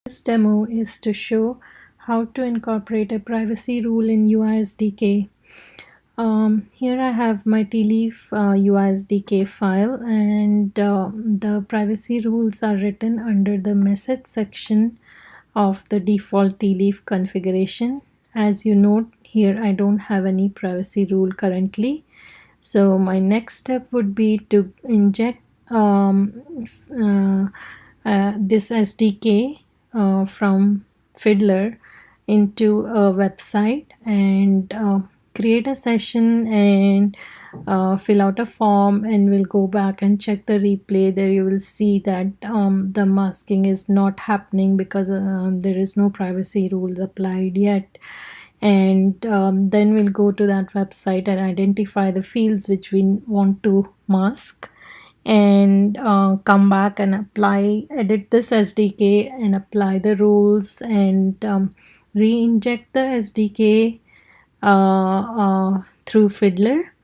This demo is to show how to incorporate a privacy rule in UI SDK. Here I have my Tealeaf UI SDK file, and the privacy rules are written under the message section of the default Tealeaf configuration. As you note here, I don't have any privacy rule currently. So my next step would be to inject this SDK from Fiddler into a website, and create a session and fill out a form, and we'll go back and check the replay. There you will see that the masking is not happening because there is no privacy rules applied yet. And then we'll go to that website and identify the fields which we want to mask, and come back and edit this SDK and apply the rules, and re-inject the SDK through Fiddler,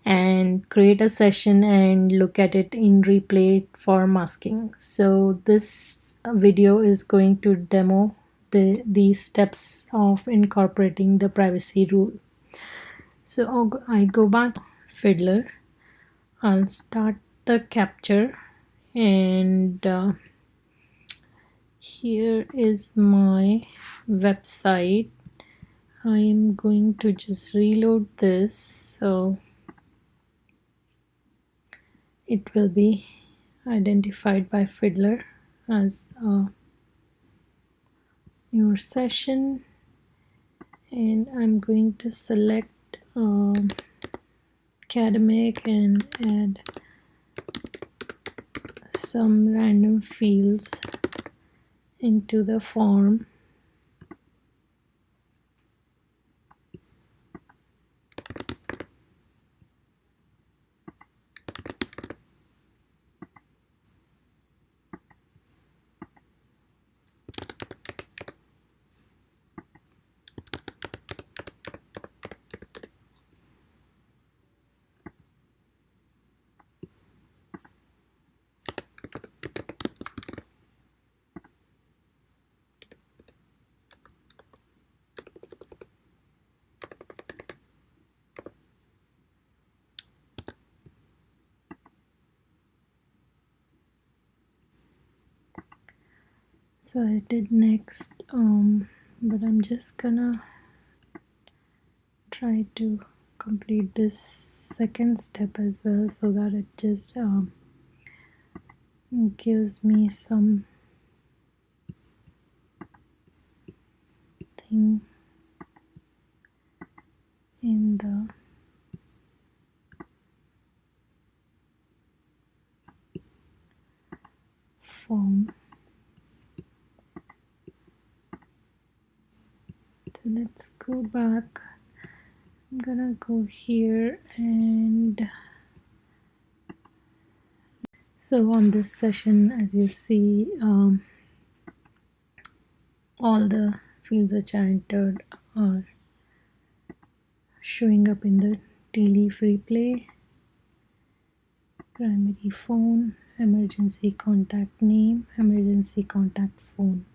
and create a session and look at it in replay for masking. So this video is going to demo these steps of incorporating the privacy rule. So I go back to Fiddler. I'll start the capture, and here is my website. I am going to just reload this, so it will be identified by Fiddler as your session, and I'm going to select academic and add some random fields into the form. So I did next, but I'm just gonna try to complete this second step as well, so that it just gives me some thing in the form. So let's go back. I'm gonna go here, and so on this session, as you see, all the fields which I entered are showing up in the Tealeaf replay. Primary phone, emergency contact name, emergency contact phone.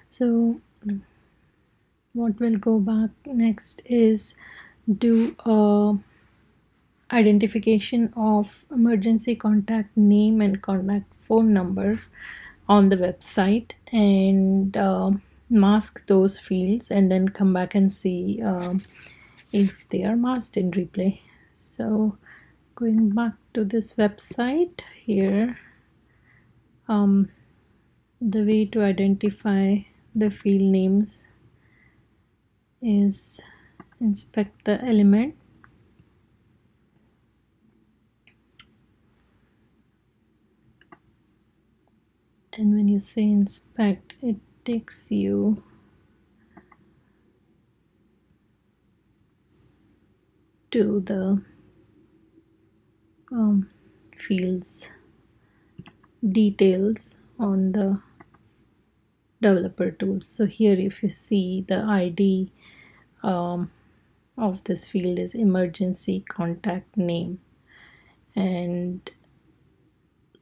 So what will go back next is do a identification of emergency contact name and contact phone number on the website, and mask those fields, and then come back and see if they are masked in replay. So going back to this website here, the way to identify the field names is inspect the element, and when you say inspect, it takes you to the fields details on the developer tools. So here if you see, the ID of this field is emergency contact name, and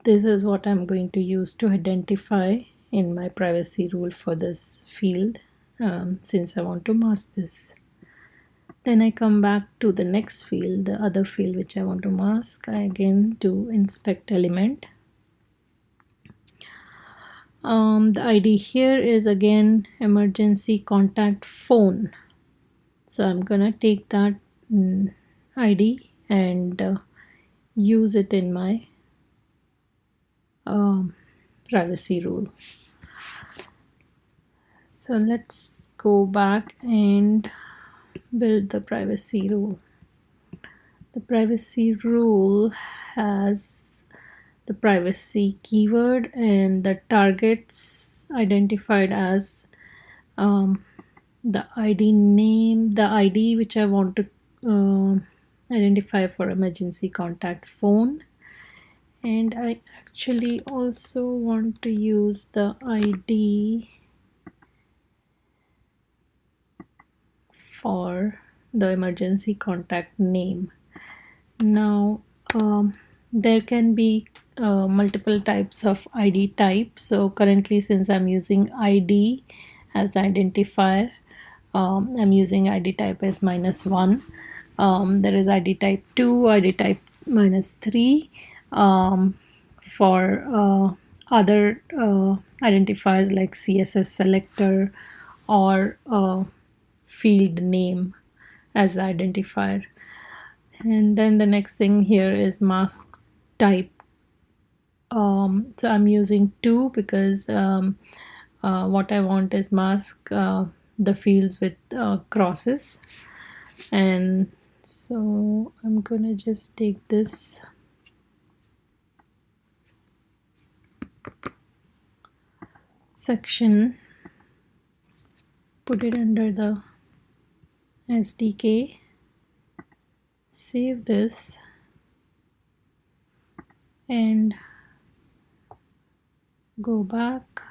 this is what I'm going to use to identify in my privacy rule for this field, since I want to mask this. Then I come back to the next field, the other field which I want to mask. I again do inspect element. The ID here is again emergency contact phone. So I'm gonna take that ID and use it in my privacy rule. So let's go back and build the privacy rule. The privacy rule has the privacy keyword and the targets identified as the ID name, the ID which I want to identify for emergency contact phone. And I actually also want to use the ID for the emergency contact name. Now there can be multiple types of ID type. So currently, since I'm using ID as the identifier, I'm using ID type as -1. There is ID type 2, ID type -3. For other identifiers like CSS selector or field name as the identifier. And then the next thing here is mask type. So I'm using 2 because what I want is mask the fields with crosses. And so I'm gonna just take this section, put it under the SDK, save this, and go back,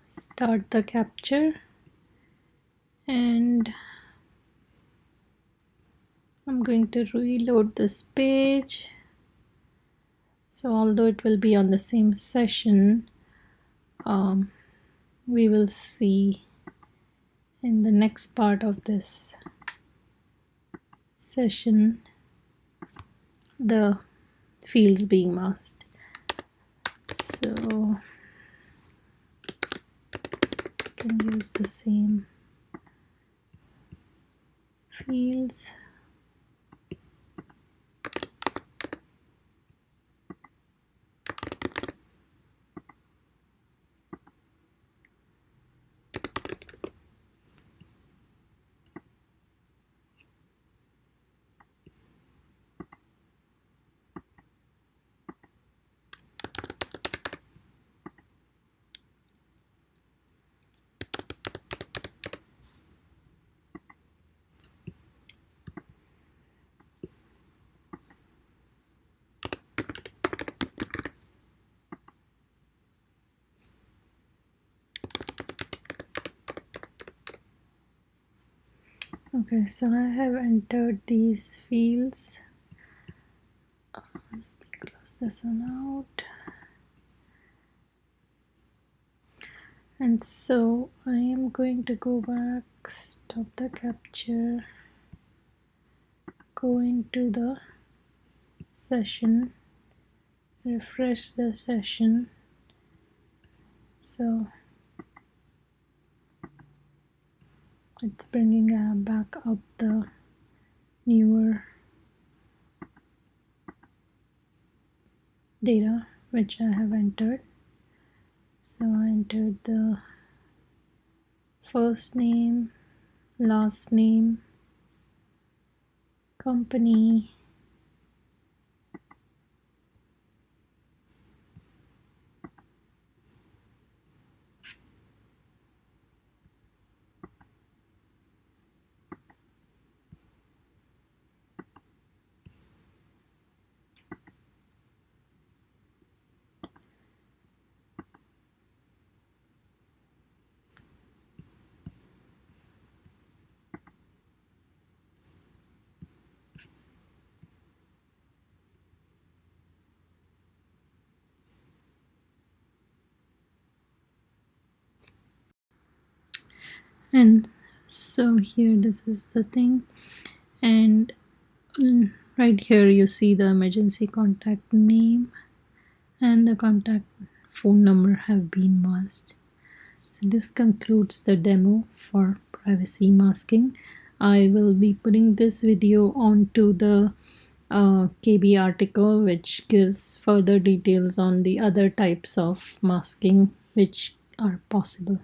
start the capture, and I'm going to reload this page. So although it will be on the same session, we will see in the next part of this session the fields being masked. So I can use the same fields. Okay, so I have entered these fields. Let me close this one out. And so I am going to go back, stop the capture, go into the session, refresh the session. So it's bringing back up the newer data which I have entered. So I entered the first name, last name, company, And so here this is the thing, and right here you see the emergency contact name and the contact phone number have been masked. So this concludes the demo for privacy masking. I will be putting this video onto the KB article, which gives further details on the other types of masking which are possible.